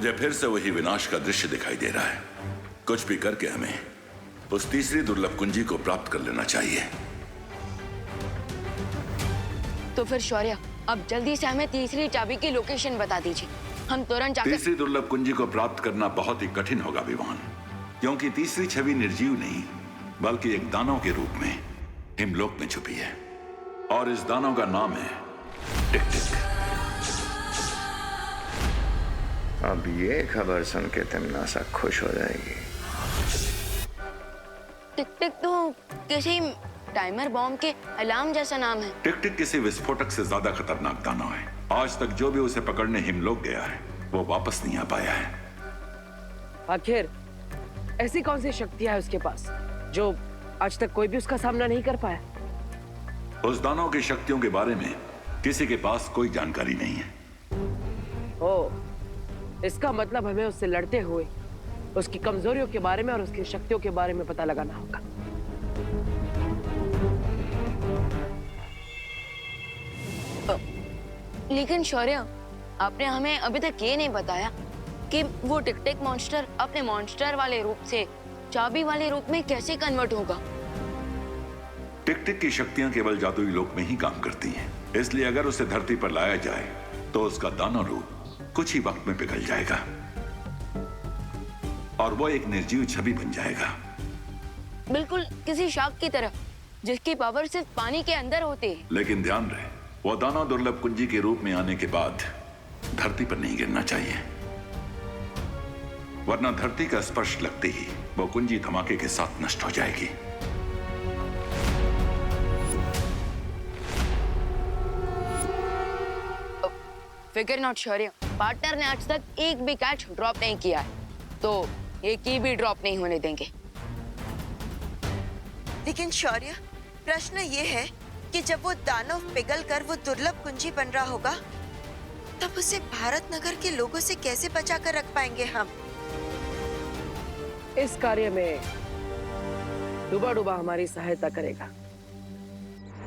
मुझे फिर से वही विनाश का दृश्य दिखाई दे रहा है। कुछ भी करके हमें उस तीसरी दुर्लभ कुंजी को प्राप्त कर लेना चाहिए। तो फिर शौर्य, अब जल्दी से हमें तीसरी चाबी की लोकेशन बता दीजिए। हम तुरंत जाकर तीसरी दुर्लभ कुंजी को प्राप्त करना बहुत ही कठिन होगा विवान, क्योंकि तीसरी छवि निर्जीव नहीं बल्कि एक दानव के रूप में हिमलोक में छुपी है, और इस दानव का नाम है टिक टिक। अब ये खबर सुन के तिमनासा खुश हो जाएगी। टिक टिक तो किसी टाइमर बॉम्ब के अलार्म जैसा नाम है। टिक टिक किसी विस्फोटक से ज्यादा खतरनाक दानव है। आज तक जो भी उसे पकड़ने हिमलोक गया है वो वापस नहीं आ पाया है। आखिर ऐसी कौन सी शक्तियां है उसके पास जो आज तक कोई भी उसका सामना नहीं कर पाया? उस दानव की शक्तियों के बारे में किसी के पास कोई जानकारी नहीं है। ओ, इसका मतलब हमें उससे लड़ते हुए उसकी कमजोरियों के बारे में और उसकी शक्तियों के बारे में पता लगाना होगा। लेकिन शौर्य, आपने हमें अभी तक ये नहीं बताया कि वो टिक टिक मॉन्स्टर अपने मॉन्स्टर वाले रूप से चाबी वाले रूप में कैसे कन्वर्ट होगा। टिक टिक की शक्तियां केवल जादुई लोक में ही काम करती हैं, इसलिए अगर उसे धरती पर लाया जाए तो उसका दानव रूप कुछ ही वक्त में पिघल जाएगा और वो एक निर्जीव छवि बन जाएगा। बिल्कुल किसी शार्क की तरह जिसकी पावर सिर्फ पानी के अंदर होती है। लेकिन ध्यान रहे, वो दानव दुर्लभ कुंजी के रूप में आने के बाद धरती पर नहीं गिरना चाहिए, वरना धरती का स्पर्श लगते ही वो कुंजी धमाके के साथ नष्ट हो जाएगी। फिकर नॉट शौर्य, पार्टनर ने आज तक एक भी कैच ड्रॉप नहीं किया है, तो एक ही भी ड्रॉप नहीं होने देंगे। लेकिन शौर्य, प्रश्न ये है कि जब वो दानव पिघल कर वो दुर्लभ कुंजी बन रहा होगा, तब उसे भारत नगर के लोगों से कैसे बचा कर रख पाएंगे हम? इस कार्य में डूबा डूबा हमारी सहायता करेगा।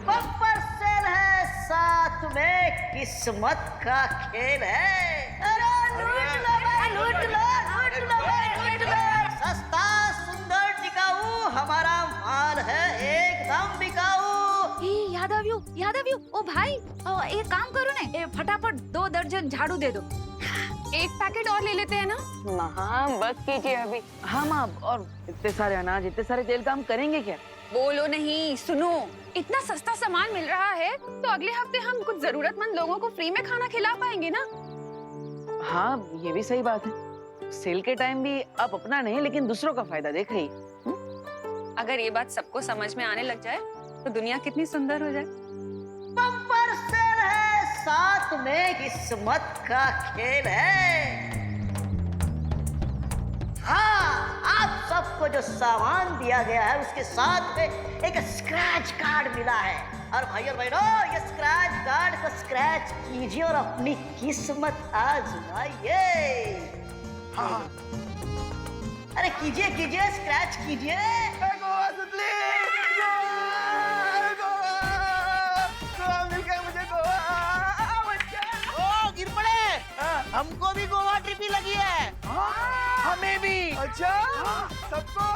बम्पर सेल है, साथ में किस्मत का खेल है। अरे लूट लो भाई, लूट लो, लूट लो भाई, लूट लो। सस्ता सुंदर टिकाऊ हमारा माल है, एकदम बिकाऊ। यादव यू, ओ भाई, एक काम करो ना, फटाफट 2 दर्जन झाड़ू दे दो। एक पैकेट और ले लेते हैं ना। हाँ, बस कीजिए अभी। हाँ माँ, और इतने सारे अनाज, इतने सारे तेल का हम करेंगे क्या? बोलो नहीं, सुनो, इतना सस्ता सामान मिल रहा है तो अगले हफ्ते हम कुछ जरूरतमंद लोगों को फ्री में खाना खिला पाएंगे ना। हाँ, ये भी सही बात है। सेल के टाइम भी आप अपना नहीं लेकिन दूसरों का फायदा देख रही। अगर ये बात सबको समझ में आने लग जाए तो दुनिया कितनी सुंदर हो जाए। बम्पर सेल है, साथ में किस्मत का खेल है। हाँ, आप सबको जो सामान दिया गया है उसके साथ में एक स्क्रैच कार्ड मिला है, और भाई और बहनों, ये स्क्रैच कार्ड को स्क्रैच कीजिए और अपनी किस्मत आजमाइए। हाँ, अरे कीजिए कीजिए, स्क्रैच कीजिए। हमको भी गोवा ट्रिप ही लगी है। हमें भी। अच्छा, सबको।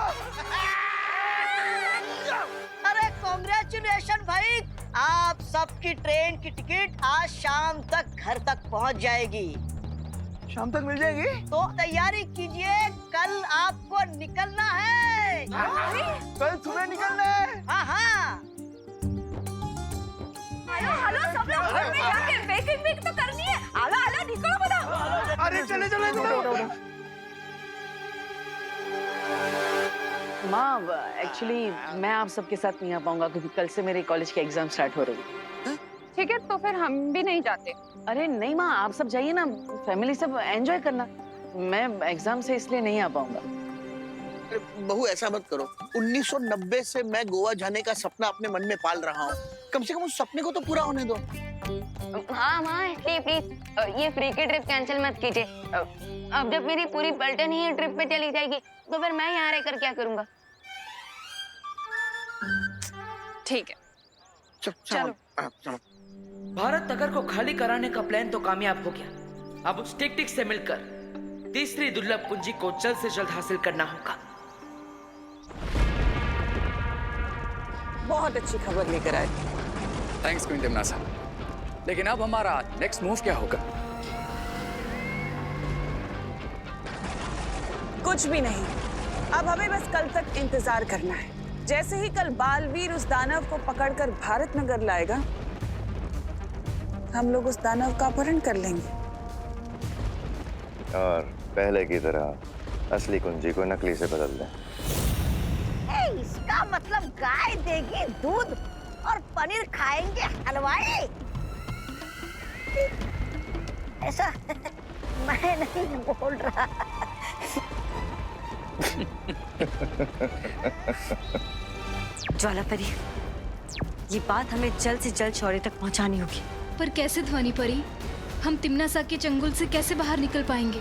अरे कांग्रेचुलेशन भाई, आप सबकी ट्रेन की टिकट आज शाम तक घर तक पहुंच जाएगी। शाम तक मिल जाएगी? तो तैयारी कीजिए, कल आपको निकलना है। कल सुबह निकलना है? हाँ हाँ। हेलो सब लोग, घर में जाके बेकिंग तो करनी है। आला निकलो बता। अरे चले चले। माँ, एक्चुअली मैं आप सबके साथ नहीं आ पाऊंगा क्योंकि कल से मेरे कॉलेज के एग्जाम स्टार्ट हो रही है। ठीक है, तो फिर हम भी नहीं जाते। अरे नहीं माँ, आप सब जाइए ना, फैमिली सब एंजॉय करना। मैं एग्जाम से इसलिए नहीं आ पाऊंगा। बहू ऐसा मत करो, 1990 से मैं गोवा जाने का सपना अपने मन में पाल रहा हूँ, कम से कम उस सपने को तो पूरा होने दो। हाँ माँ, प्लीज ये फ्री की ट्रिप कैंसिल मत कीजिए। अब जब मेरी पूरी पलटन ही ट्रिप पे चली जाएगी तो फिर मैं यहाँ रहकर क्या करूँगा? ठीक है, चलो। भारत नगर को खाली कराने का प्लान तो कामयाब हो गया। अब उस टिक टिक से मिलकर तीसरी दुर्लभ कुंजी को जल्द से जल्द हासिल करना होगा। बहुत अच्छी खबर लेकर आए। थैंक्स क्वीन टिमनासा। लेकिन अब हमारा नेक्स्ट मूव क्या होगा? कुछ भी नहीं, अब हमें बस कल तक इंतजार करना है। जैसे ही कल बालवीर उस दानव को पकड़कर भारत नगर लाएगा, हम लोग उस दानव का अपहरण कर लेंगे और पहले की तरह असली कुंजी को नकली से बदल दें। इसका मतलब गाय देगी दूध और पनीर खाएंगे हलवाई। ऐसा मैं नहीं बोल रहा। ज्वालापरी, ये बात हमें जल्द से जल्द शौर्य तक पहुंचानी होगी। पर कैसे ध्वनि परी? हम तिम्नासा के चंगुल से कैसे बाहर निकल पाएंगे?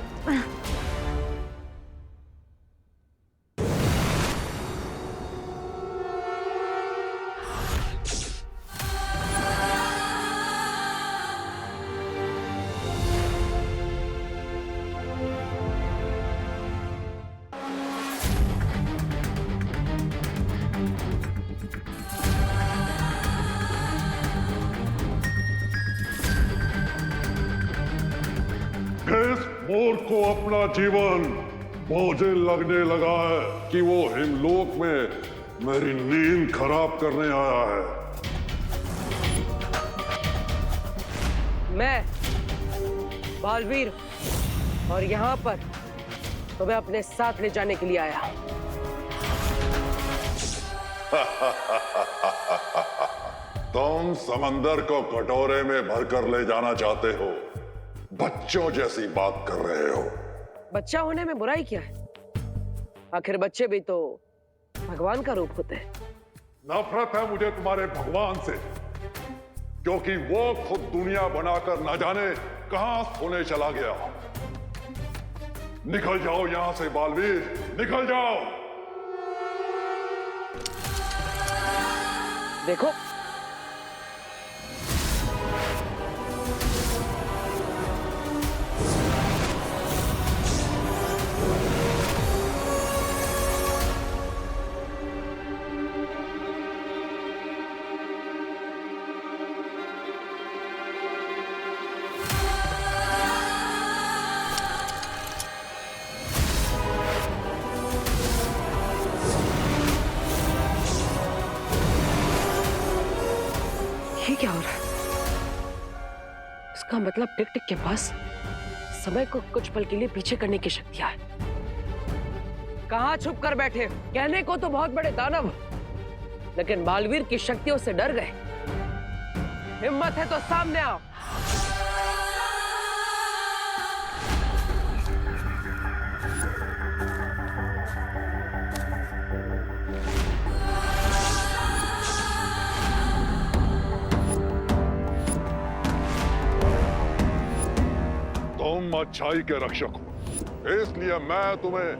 किस मोर को अपना जीवन बोझिल लगने लगा है कि वो हिमलोक में मेरी नींद खराब करने आया है। मैं बालवीर और यहाँ पर तुम्हें अपने साथ ले जाने के लिए आया। तुम समंदर को कटोरे में भरकर ले जाना चाहते हो, बच्चों जैसी बात कर रहे हो। बच्चा होने में बुराई क्या है? आखिर बच्चे भी तो भगवान का रूप होते हैं। नफरत है मुझे तुम्हारे भगवान से, क्योंकि वो खुद दुनिया बनाकर न जाने कहां सोने चला गया। निकल जाओ यहां से बालवीर, निकल जाओ। देखो, ये क्या हो रहा है? इसका मतलब टिक टिक के पास समय को कुछ पल के लिए पीछे करने की शक्तियां है। कहां छुप कर बैठे हो? कहने को तो बहुत बड़े दानव, लेकिन बालवीर की शक्तियों से डर गए। हिम्मत है तो सामने आओ। तुम अच्छाई के रक्षक हो, इसलिए मैं तुम्हें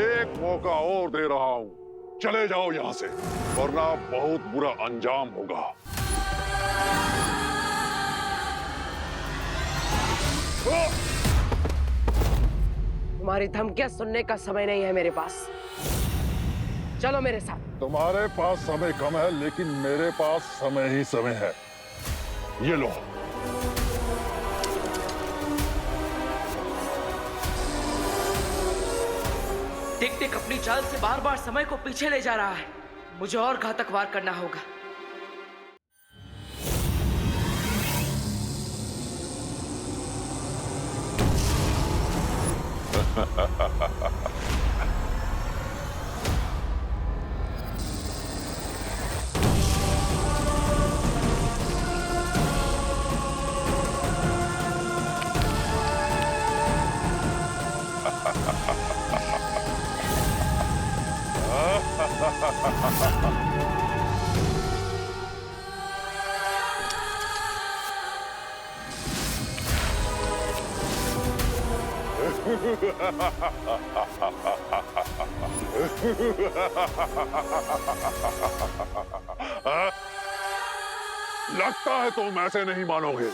एक मौका और दे रहा हूं। चले जाओ यहां से, वरना बहुत बुरा अंजाम होगा। तुम्हारी धमकियां सुनने का समय नहीं है मेरे पास। चलो मेरे साथ। तुम्हारे पास समय कम है, लेकिन मेरे पास समय ही समय है। ये लो। टिक टिक अपनी चाल से बार बार समय को पीछे ले जा रहा है। मुझे और घातक वार करना होगा। लगता है तुम ऐसे नहीं मानोगे।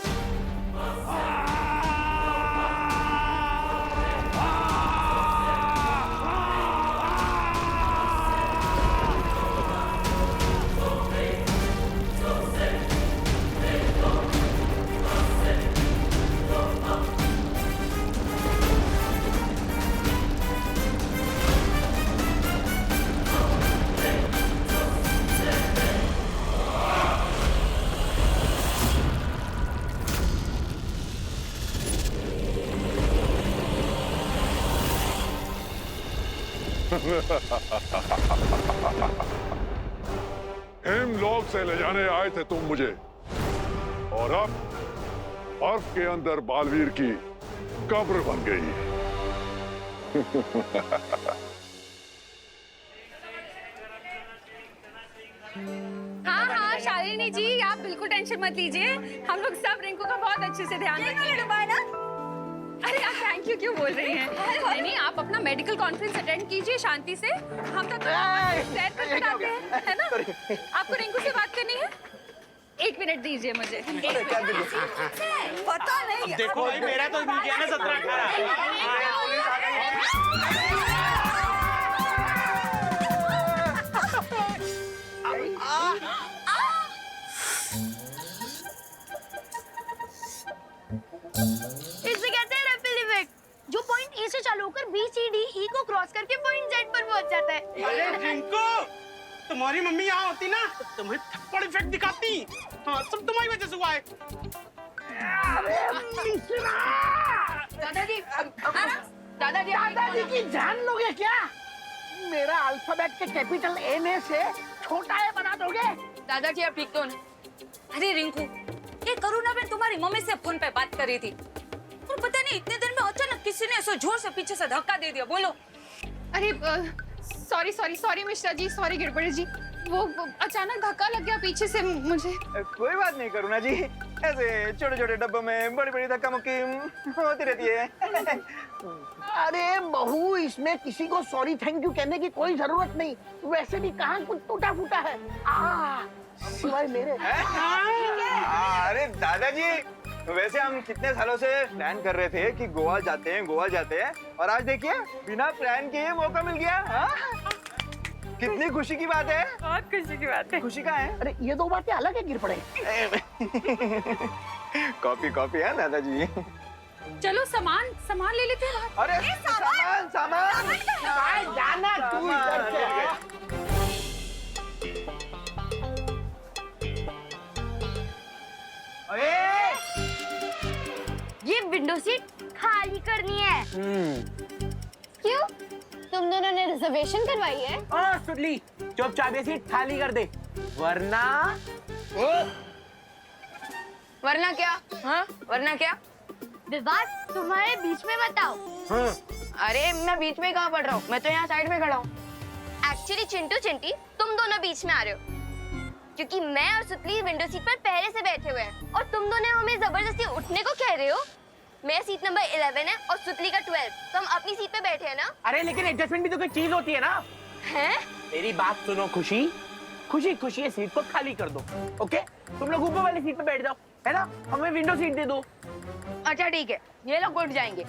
हिमलोक से ले जाने आए थे तुम मुझे, और अब बर्फ के अंदर बालवीर की कब्र बन गई। हाँ हाँ शालिनी जी, आप बिल्कुल टेंशन मत लीजिए, हम लोग सब रिंकू का बहुत अच्छे से ध्यान रखेंगे। अरे आप थैंक यू क्यों बोल रही हैं? नहीं नहीं, आप अपना मेडिकल कॉन्फ्रेंस अटेंड कीजिए शांति से। हम तो सैर करके आते हैं, है ना? आपको रिंकू से बात करनी है? 1 मिनट दीजिए मुझे। पता नहीं। देखो भाई, मेरा तो मिल गया ना 17-18। इसे कहते हैं रिपल इफेक्ट, जो पॉइंट ए से चालू होकर बी सी डी ई को क्रॉस करके पॉइंट जेड पर पहुंच जाता है। अरे रिंकू, तुम्हारी मम्मी यहाँ होती ना तो तुम्हें थप्पड़ इफेक्ट दिखाती। हाँ, सब तुम्हारी वजह से हुआ है। दादाजी, दादाजी की जान लोगे क्या? मेरा अल्फाबेट के कैपिटल ए से छोटा ए बना दोगे? दादाजी आप ठीक तो ना? अरे रिंकू, ये करुणा बहन तुम्हारी मम्मी से फोन पे बात कर रही थी, और पता नहीं इतने देर में अचानक किसी ने ऐसे जोर से पीछे से धक्का दे दिया। बोलो। अरे सॉरी मिश्रा जी, सॉरी गिरबड़ी जी, वो अचानक धक्का लग गया पीछे से मुझे। कोई बात नहीं करुणा जी, ऐसे छोटे छोटे डब्बों में बड़ी बड़ी धक्का मुक्की होती रहती है। अरे बहू, इसमें किसी को सॉरी थैंक यू कहने की कोई जरूरत नहीं। वैसे भी कहाँ कुछ टूटा फूटा है, सिवाय मेरे। अरे दादाजी, वैसे हम कितने सालों से प्लान कर रहे थे कि गोवा जाते हैं, और आज देखिए बिना प्लान के ये मौका मिल गया। हाँ? कितनी खुशी की बात है। बहुत खुशी की बात है। खुशी का है। अरे ये दो बातें अलग है, गिर पड़े। कॉपी है दादाजी। चलो सामान ले लेते हैं। अरे सामान जाना तू इधर से। ये विंडो सीट खाली करनी है। क्यों? तुम दोनों ने रिजर्वेशन करवाई है? सुडली, चुपचाप ये सीट खाली कर दे, वरना क्या? हाँ, वरना क्या? विवाद तुम्हारे बीच में बताओ। अरे मैं बीच में कहाँ पढ़ रहा हूँ, मैं तो यहाँ साइड में खड़ा हूँ। एक्चुअली चिंटू चिंटी तुम दोनों बीच में आ रहे हो, क्योंकि मैं और सुतली विंडो सीट पर पहले से बैठे हुए हैं, और तुम दोनों हमें जबरदस्ती उठने को कह रहे हो। मेरा सीट नंबर 11 है और सुतली का 12, तो हम अपनी सीट पे बैठे हैं ना। अरे लेकिन एडजस्टमेंट भी तो कोई चीज होती है ना। हैं? मेरी बात सुनो खुशी, खुशी ये सीट को खाली कर दो। ओके, तुम लोग ऊपर वाली सीट पे बैठ जाओ, है ना? हमें विंडो सीट दे दो। अच्छा ठीक है, ये लोग उठ जाएंगे।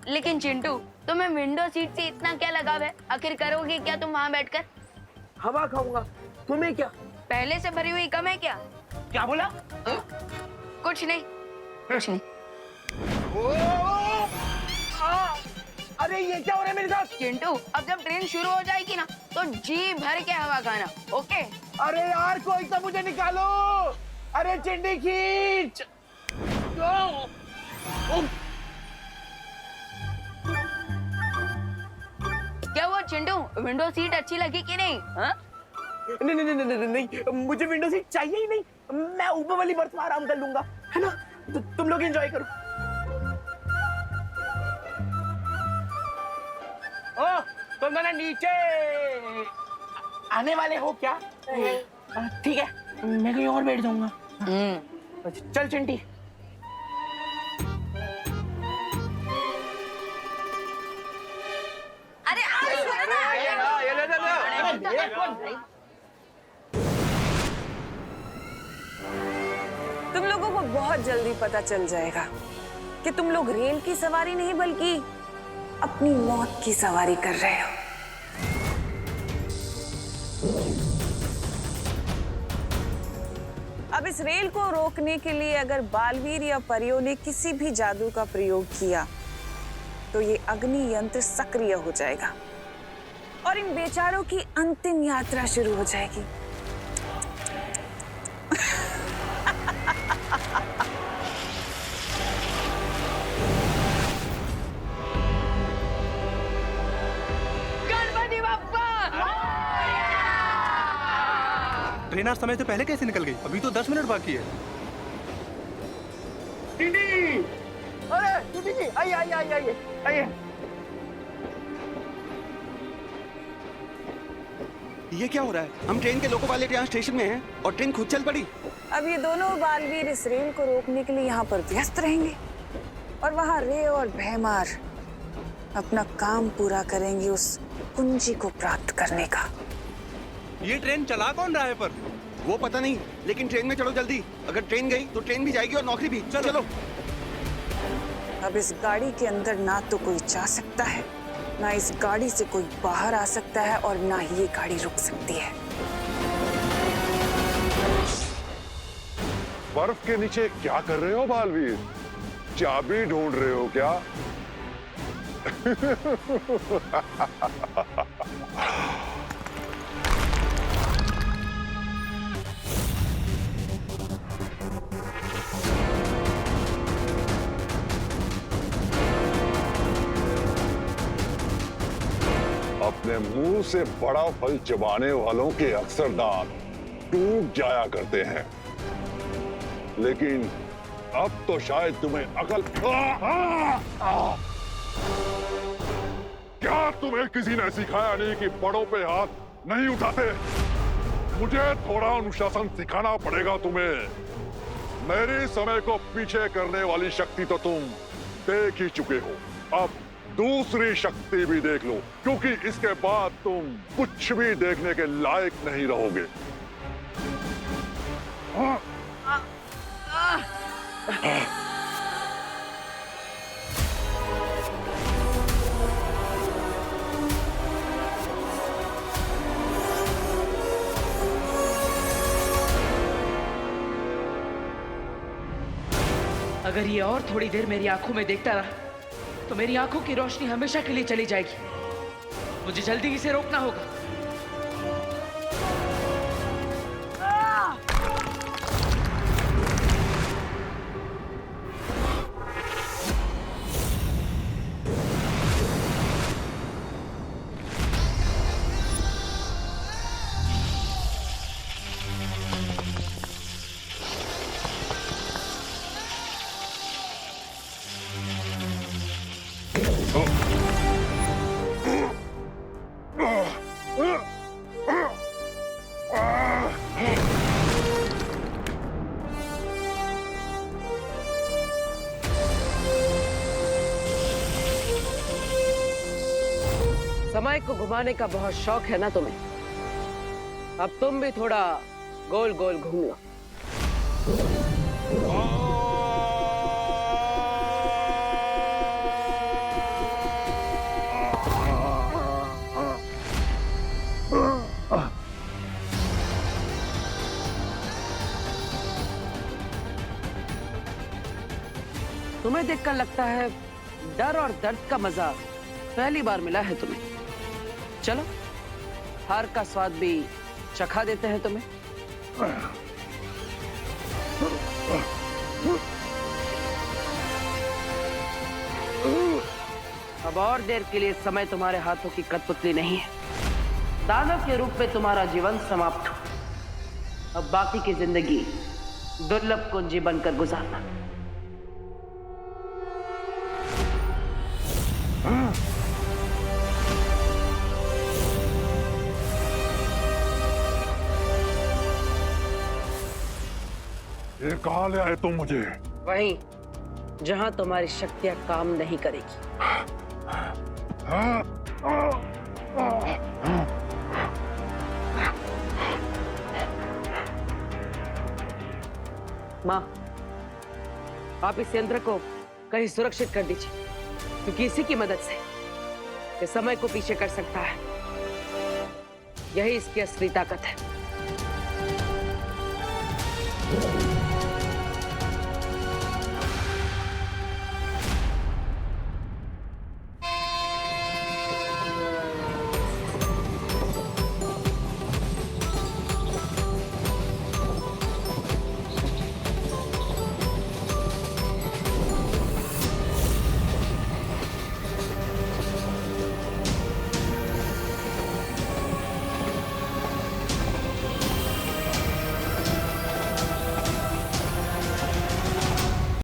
लेकिन चिंटू, तुम्हें विंडो सीट से इतना क्या लगाव है? आखिर करोगे क्या तुम वहाँ बैठकर? हवा खाऊंगा। तुम्हें क्या? पहले से भरी हुई कम है क्या? क्या बोला? कुछ नहीं। अरे ये क्या हो रहा है मेरे साथ? चिंटू, अब जब ट्रेन शुरू हो जाएगी ना तो जी भर के हवा खाना, ओके? अरे यार कोई तो मुझे निकालो। अरे चिंटी खींच। क्या वो चिंटू, विंडो सीट अच्छी लगी कि नहीं? हाँ? नहीं, मुझे विंडो सीट चाहिए ही नहीं। मैं ऊपर वाली बर्थ में आराम कर लूंगा, है ना? तुम लोग एंजॉय करो। ओ, तुम दोनों नीचे आने वाले हो क्या? ठीक है, मैं कहीं और बैठ जाऊंगा। चल चिंटी। अरे तुम लोगों को बहुत जल्दी पता चल जाएगा कि तुम लोग रेल की सवारी नहीं बल्कि अपनी मौत की सवारी कर रहे हो। अब इस रेल को रोकने के लिए अगर बालवीर या परियों ने किसी भी जादू का प्रयोग किया तो ये अग्नि यंत्र सक्रिय हो जाएगा और इन बेचारों की अंतिम यात्रा शुरू हो जाएगी। गणपति ट्रेन आज समय से पहले कैसे निकल गई? अभी तो 10 मिनट बाकी है। अरे दीदी जी, आइए आइए आइए आइए आइए। ये क्या हो रहा है? हम ट्रेन के लोको पायलट यहाँ स्टेशन में हैं और ट्रेन खुद चल पड़ी। अब ये दोनों बालवीर इस रेल को रोकने के लिए यहाँ पर व्यस्त रहेंगे और वहाँ रे और भैमार अपना काम पूरा करेंगे उस कुंजी को प्राप्त करने का। ये ट्रेन चला कौन रहा है पर? वो पता नहीं, लेकिन ट्रेन में चलो जल्दी। अगर ट्रेन गई तो ट्रेन भी जाएगी और नौकरी भी। चलो। अब इस गाड़ी के अंदर ना तो कोई जा सकता है, ना इस गाड़ी से कोई बाहर आ सकता है और ना ही ये गाड़ी रुक सकती है। बर्फ के नीचे क्या कर रहे हो बालवीर? चाबी ढूंढ रहे हो क्या? अपने मुंह से बड़ा फल चबाने वालों के अक्सर दांत टूट जाया करते हैं, लेकिन अब तो शायद तुम्हें अकल। क्या तुम्हें किसी ने सिखाया नहीं कि बड़ों पे हाथ नहीं उठाते? मुझे थोड़ा अनुशासन सिखाना पड़ेगा तुम्हें। मेरे समय को पीछे करने वाली शक्ति तो तुम देख ही चुके हो, अब दूसरी शक्ति भी देख लो, क्योंकि इसके बाद तुम कुछ भी देखने के लायक नहीं रहोगे। अगर ये और थोड़ी देर मेरी आंखों में देखता रहा तो मेरी आंखों की रोशनी हमेशा के लिए चली जाएगी। मुझे जल्दी इसे रोकना होगा। समय को घुमाने का बहुत शौक है ना तुम्हें? अब तुम भी थोड़ा गोल गोल घूम लो। तुम्हें देखकर लगता है डर और दर्द का मजा पहली बार मिला है तुम्हें। चलो हार का स्वाद भी चखा देते हैं तुम्हें। अब और देर के लिए समय तुम्हारे हाथों की कठपुतली नहीं है। दानव के रूप में तुम्हारा जीवन समाप्त हो। अब बाकी की जिंदगी दुर्लभ कुंजी बनकर गुजारना। ये कहाँ ले आए तुम मुझे? वहीं जहां तुम्हारी शक्तियां काम नहीं करेगी। माँ, आप इस यंत्र को कहीं सुरक्षित कर दीजिए, क्योंकि इसी की मदद से ये समय को पीछे कर सकता है। यही इसकी असली ताकत है।